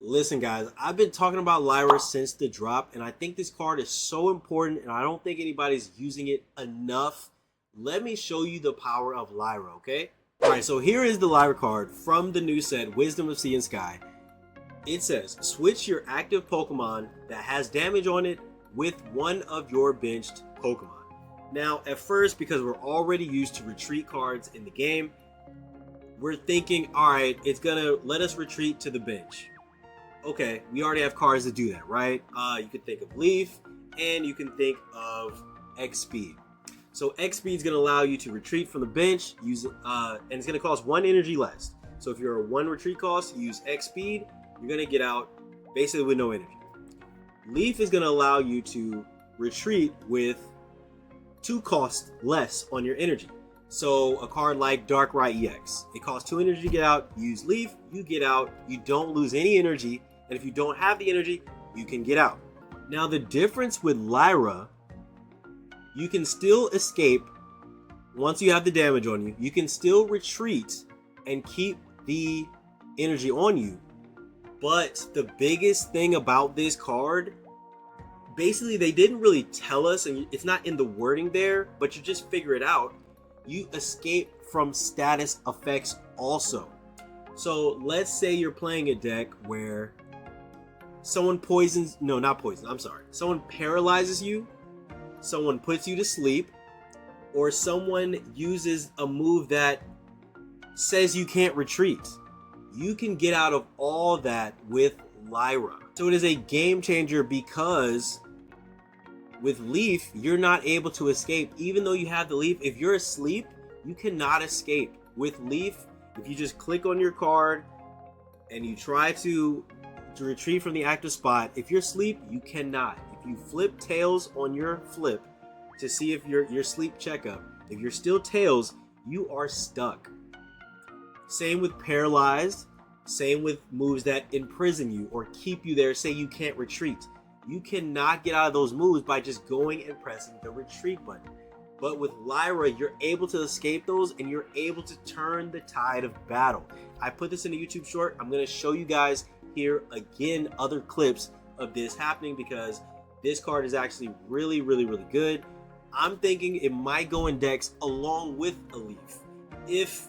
Listen, guys, I've been talking about Lyra since the drop, and I think this card is so important, and I don't think anybody's using it enough. Let me show you the power of Lyra, okay? All right, so here is the Lyra card from the new set, Wisdom of Sea and Sky. It says, switch your active Pokemon that has damage on it with one of your benched Pokemon. Now, at first, because we're already used to retreat cards in the game, we're thinking, all right, it's gonna let us retreat to the bench. Okay, we already have cards that do that, right? You can think of Leaf, and you can think of X Speed. So X Speed is going to allow you to retreat from the bench, and it's going to cost one energy less. So if you're a one retreat cost, you use X Speed, you're going to get out basically with no energy. Leaf is going to allow you to retreat with two costs less on your energy. So a card like Darkrai EX, it costs 2 energy to get out. You use Leaf, you get out, you don't lose any energy, and if you don't have the energy, you can get out. Now the difference with Lyra, you can still escape once you have the damage on you. You can still retreat and keep the energy on you. But the biggest thing about this card, basically they didn't really tell us, and it's not in the wording there, but you just figure it out. You escape from status effects also. So let's say you're playing a deck where someone someone paralyzes you, someone puts you to sleep, or someone uses a move that says you can't retreat. You can get out of all that with Lyra. So it is a game changer because with Leaf, you're not able to escape. Even though you have the Leaf, if you're asleep, you cannot escape. With Leaf, if you just click on your card and you try to retreat from the active spot, if you're asleep, you cannot. If you flip tails on your flip to see if your sleep checkup, if you're still tails, you are stuck. Same with paralyzed, same with moves that imprison you or keep you there, say you can't retreat. You cannot get out of those moves by just going and pressing the retreat button. But with Lyra, you're able to escape those and you're able to turn the tide of battle. I put this in a YouTube short. I'm going to show you guys here again other clips of this happening because this card is actually really good. I'm thinking it might go in decks along with a Leaf. If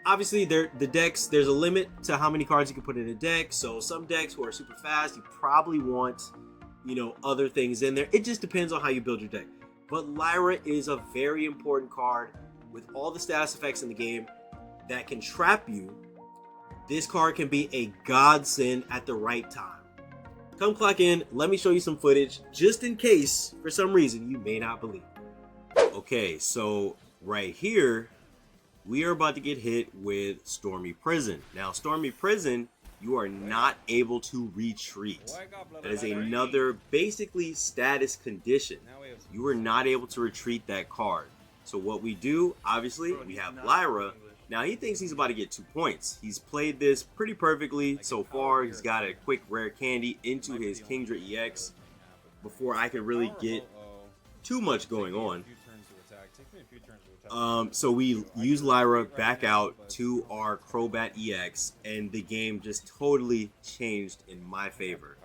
obviously the decks, there's a limit to how many cards you can put in a deck. So some decks who are super fast, you probably want, other things in there. It just depends on how you build your deck. But Lyra is a very important card with all the status effects in the game that can trap you. This card can be a godsend at the right time. Come clock in, let me show you some footage just in case for some reason you may not believe. Okay, so right here we are about to get hit with Stormy Prison. Now Stormy Prison, you are not able to retreat. That is another basically status condition. You are not able to retreat that card. So what we do, obviously, we have Lyra. Now he thinks he's about to get 2 points. He's played this pretty perfectly so far. He's got a quick rare candy into his Kingdra EX before I could really get too much going on. So we use Lyra back out to our Crobat EX, and the game just totally changed in my favor.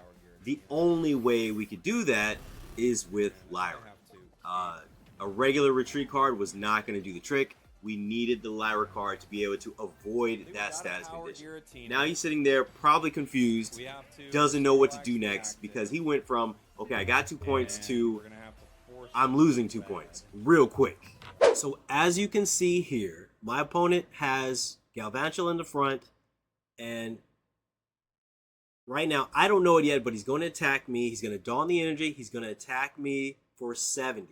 The only way we could do that is with Lyra. A regular retreat card was not going to do the trick. We needed the Lyra card to be able to avoid that status condition. Now he's sitting there probably confused, doesn't know what to do next because he went from, okay, I got 2 points to I'm losing 2 points real quick. So as you can see here, my opponent has Galvantula in the front, and right now, I don't know it yet, but he's going to attack me. He's going to Dawn the Energy. He's going to attack me for 70.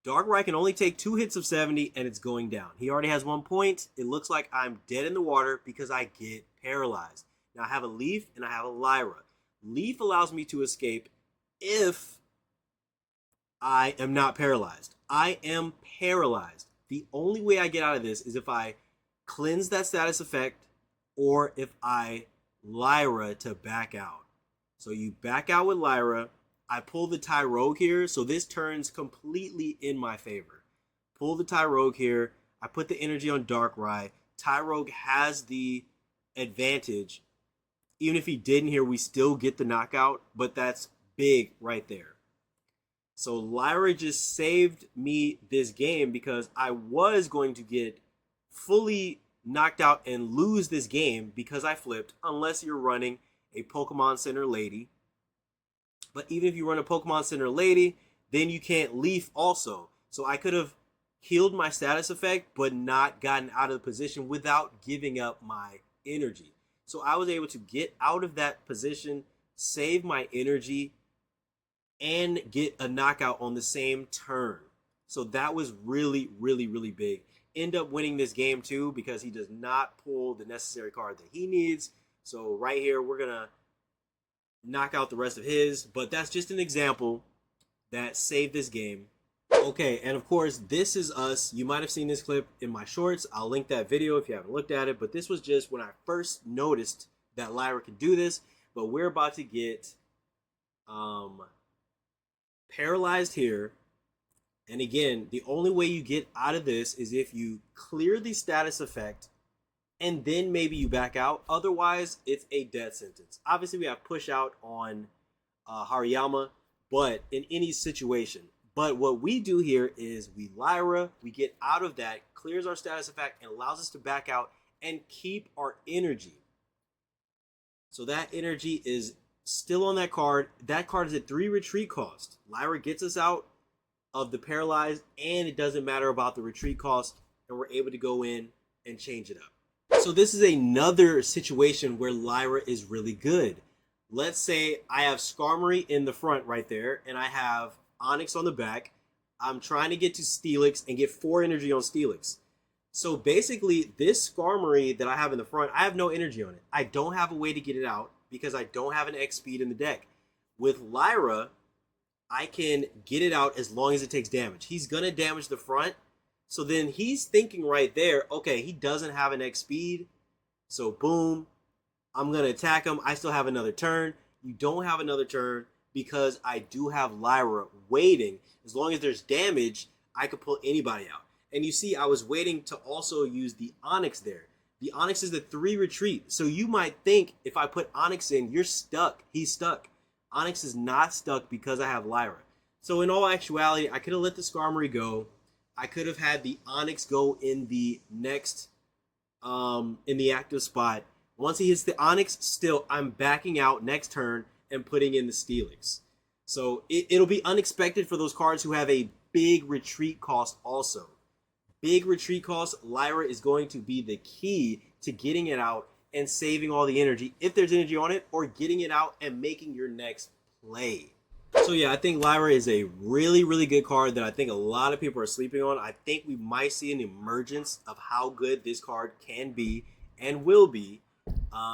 Darkrai can only take 2 hits of 70, and it's going down. He already has 1 point. It looks like I'm dead in the water because I get paralyzed. Now I have a Leaf and I have a Lyra. Leaf allows me to escape if I am not paralyzed. I am paralyzed. The only way I get out of this is if I cleanse that status effect or if I Lyra to back out. So you back out with Lyra. I pull the Tyrogue here, so this turns completely in my favor. Pull the Tyrogue here. I put the energy on Darkrai. Tyrogue has the advantage Even if he didn't here, we still get the knockout, but that's big right there. So Lyra just saved me this game because I was going to get fully knocked out and lose this game because I flipped, unless you're running a Pokemon Center Lady. But even if you run a Pokemon Center Lady, then you can't leaf also. So I could have healed my status effect, but not gotten out of the position without giving up my energy. So I was able to get out of that position, save my energy, and get a knockout on the same turn. So that was really, really, really big. End up winning this game too because he does not pull the necessary card that he needs. So right here, we're going to knock out the rest of his. But that's just an example that saved this game. Okay, and of course, this is us. You might have seen this clip in my shorts. I'll link that video if you haven't looked at it. But this was just when I first noticed that Lyra could do this. But we're about to get paralyzed here. And again, the only way you get out of this is if you clear the status effect and then maybe you back out. Otherwise, it's a death sentence. Obviously, we have push out on Hariyama, but in any situation. But what we do here is we Lyra, we get out of that, clears our status effect, and allows us to back out and keep our energy. So that energy is still on that card. That card is at 3 retreat cost. Lyra gets us out of the paralyzed, and it doesn't matter about the retreat cost, and we're able to go in and change it up. So this is another situation where Lyra is really good. Let's say I have Skarmory in the front right there, and I have Onyx on the back. I'm trying to get to Steelix and get 4 energy on Steelix. So basically, this Skarmory that I have in the front, I have no energy on it. I don't have a way to get it out because I don't have an X speed in the deck. With Lyra, I can get it out as long as it takes damage. He's going to damage the front. So then he's thinking right there, okay, he doesn't have an X speed. So boom, I'm going to attack him. I still have another turn. You don't have another turn because I do have Lyra waiting. As long as there's damage, I could pull anybody out. And you see, I was waiting to also use the Onyx there. The Onyx is the 3 retreat. So you might think if I put Onyx in, you're stuck. He's stuck. Onyx is not stuck because I have Lyra. So in all actuality, I could have let the Skarmory go. I could have had the Onyx go in the next, in the active spot. Once he hits the Onyx, still, I'm backing out next turn and putting in the Steelix. So it'll be unexpected for those cards who have a big retreat cost also. Big retreat cost, Lyra is going to be the key to getting it out and saving all the energy, if there's energy on it, or getting it out and making your next play. So yeah, I think Lyra is a really, really good card that I think a lot of people are sleeping on. I think we might see an emergence of how good this card can be and will be.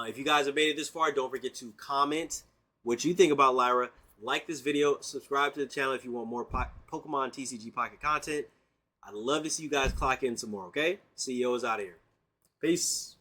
If you guys have made it this far, don't forget to comment what you think about Lyra. Like this video, subscribe to the channel if you want more Pokemon TCG Pocket content. I'd love to see you guys clock in some more, okay? CEO is out of here. Peace.